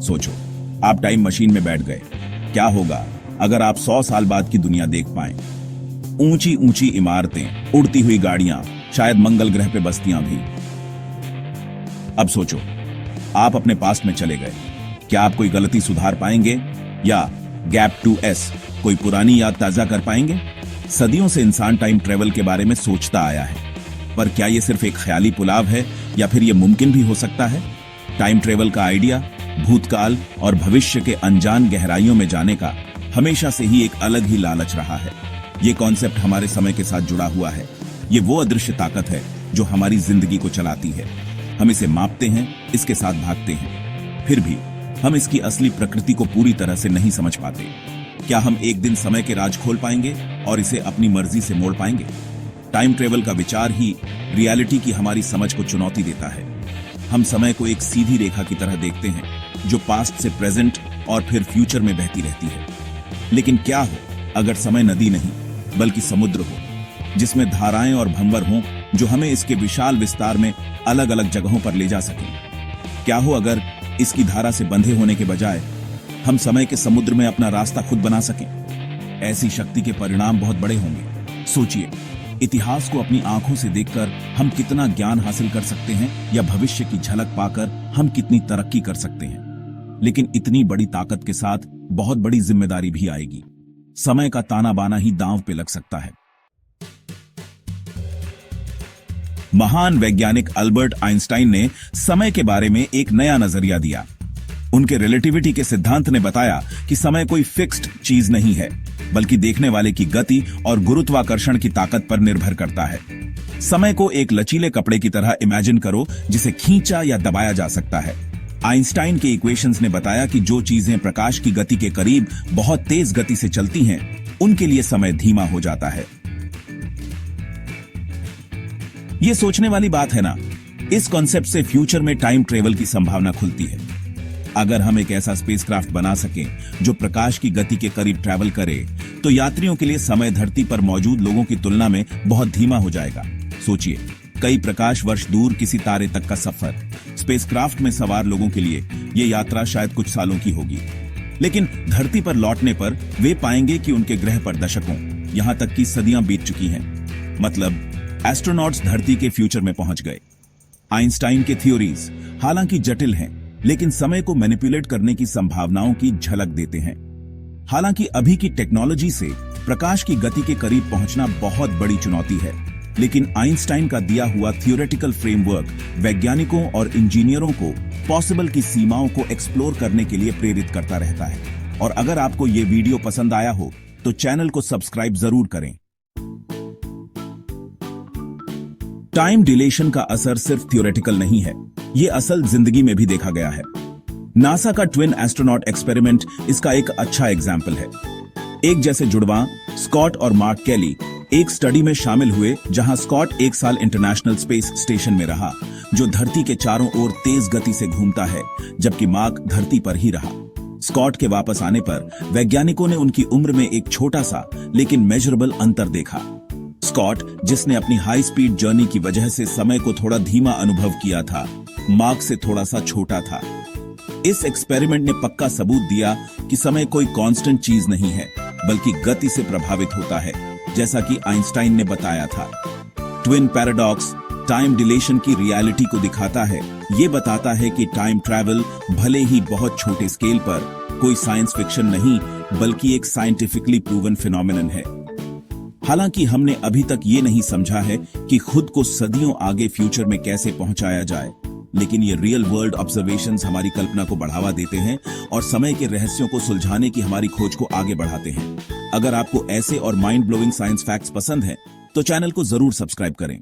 सोचो, आप time machine में बैठ गए। क्या होगा अगर आप 100 साल बाद की दुनिया देख पाएं? ऊंची ऊंची इमारतें, उड़ती हुई गाड़ियां, शायद मंगल ग्रह पे बस्तियां भी। अब सोचो, आप अपने पास्ट में चले गए। क्या आप कोई गलती सुधार पाएंगे या गैप टू एस कोई पुरानी याद ताजा कर पाएंगे? सदियों से इंसान टाइम ट्रेवल के बारे में सोचता आया है, पर क्या यह सिर्फ एक ख्याली पुलाव है या फिर यह मुमकिन भी हो सकता है? टाइम ट्रेवल का आइडिया भूतकाल और भविष्य के अनजान गहराइयों में जाने का हमेशा से ही एक अलग ही लालच रहा है। ये कॉन्सेप्ट हमारे समय के साथ जुड़ा हुआ है। ये वो अदृश्य ताकत है जो हमारी जिंदगी को चलाती है। हम इसे मापते हैं, इसके साथ भागते हैं, फिर भी हम इसकी असली प्रकृति को पूरी तरह से नहीं समझ पाते। क्या हम एक दिन समय के राज खोल पाएंगे और इसे अपनी मर्जी से मोड़ पाएंगे? टाइम ट्रेवल का विचार ही रियलिटी की हमारी समझ को चुनौती देता है। हम समय को एक सीधी रेखा की तरह देखते हैं जो पास्ट से प्रेजेंट और फिर फ्यूचर में बहती रहती है। लेकिन क्या हो अगर समय नदी नहीं बल्कि समुद्र हो, जिसमें धाराएं और भंवर हों जो हमें इसके विशाल विस्तार में अलग अलग जगहों पर ले जा सकें? क्या हो अगर इसकी धारा से बंधे होने के बजाय हम समय के समुद्र में अपना रास्ता खुद बना सकें? ऐसी शक्ति के परिणाम बहुत बड़े होंगे। सोचिए, इतिहास को अपनी आंखों से देखकर हम कितना ज्ञान हासिल कर सकते हैं या भविष्य की झलक पाकर हम कितनी तरक्की कर सकते हैं। लेकिन इतनी बड़ी ताकत के साथ बहुत बड़ी जिम्मेदारी भी आएगी। समय का ताना बाना ही दांव पे लग सकता है। महान वैज्ञानिक अल्बर्ट आइंस्टाइन ने समय के बारे में एक नया नजरिया दिया। उनके रिलेटिविटी के सिद्धांत ने बताया कि समय कोई फिक्स्ड चीज नहीं है, बल्कि देखने वाले की गति और गुरुत्वाकर्षण की ताकत पर निर्भर करता है। समय को एक लचीले कपड़े की तरह इमेजिन करो जिसे खींचा या दबाया जा सकता है। आइंस्टाइन के इक्वेशंस ने बताया कि जो चीजें प्रकाश की गति के करीब बहुत तेज गति से चलती हैं, उनके लिए समय धीमा हो जाता है। यह सोचने वाली बात है ना? इस कॉन्सेप्ट से फ्यूचर में टाइम ट्रेवल की संभावना खुलती है। अगर हम एक ऐसा स्पेसक्राफ्ट बना सकें जो प्रकाश की गति के करीब ट्रैवल करे, तो यात्रियों के लिए समय धरती पर मौजूद लोगों की तुलना में बहुत धीमा हो जाएगा। सोचिए, कई प्रकाश वर्ष दूर किसी तारे तक का सफर। स्पेसक्राफ्ट में सवार लोगों के लिए यह यात्रा शायद कुछ सालों की होगी, लेकिन धरती पर लौटने पर वे पाएंगे कि उनके ग्रह पर दशकों, यहां तक कि सदियां बीत चुकी हैं। मतलब एस्ट्रोनॉट्स धरती के फ्यूचर में पहुंच गए। आइंस्टाइन के थ्योरीज हालांकि जटिल हैं, लेकिन समय को मैनिपुलेट करने की संभावनाओं की झलक देते हैं। हालांकि अभी की टेक्नोलॉजी से प्रकाश की गति के करीब पहुंचना बहुत बड़ी चुनौती है, लेकिन आइंस्टाइन का दिया हुआ थियोरेटिकल फ्रेमवर्क वैज्ञानिकों और इंजीनियरों को पॉसिबल की सीमाओं को एक्सप्लोर करने के लिए प्रेरित करता रहता है। और अगर आपको ये वीडियो पसंद आया हो तो चैनल को सब्सक्राइब जरूर करें। टाइम डिलेशन का असर सिर्फ थियोरेटिकल नहीं है, ये असल जिंदगी में भी देखा गया है। नासा का ट्विन एस्ट्रोनॉट एक्सपेरिमेंट इसका एक अच्छा एग्जाम्पल है। एक जैसे जुड़वां स्कॉट और मार्क केली एक स्टडी में शामिल हुए, जहां स्कॉट 1 साल इंटरनेशनल स्पेस स्टेशन में रहा, जो धरती के चारों ओर तेज गति से घूमता है, जबकि मार्क धरती पर ही रहा। स्कॉट के वापस आने पर वैज्ञानिकों ने उनकी उम्र में एक छोटा सा लेकिन मेजरेबल अंतर देखा। स्कॉट, जिसने अपनी हाई स्पीड जर्नी की वजह से समय को थोड़ा धीमा अनुभव किया था, मार्क से थोड़ा सा छोटा था। इस एक्सपेरिमेंट ने पक्का सबूत दिया कि समय कोई कांस्टेंट चीज नहीं है, बल्कि गति से प्रभावित होता है, जैसा कि आइंस्टाइन ने बताया था। ट्विन पैराडॉक्स टाइम डिलेशन की रियलिटी को दिखाता है। ये बताता है कि टाइम ट्रैवल भले ही बहुत छोटे स्केल पर कोई साइंस फिक्शन नहीं, बल्कि एक साइंटिफिकली प्रूवन फिनोमेनन है। हालांकि हमने अभी तक ये नहीं समझा है कि खुद को सदियों आगे फ्यूचर में कैसे पहुंचाया जाए, लेकिन ये रियल वर्ल्ड ऑब्जर्वेशंस हमारी कल्पना को बढ़ावा देते हैं और समय के रहस्यों को सुलझाने की हमारी खोज को आगे बढ़ाते हैं। अगर आपको ऐसे और माइंड ब्लोइंग साइंस फैक्ट्स पसंद हैं, तो चैनल को जरूर सब्सक्राइब करें।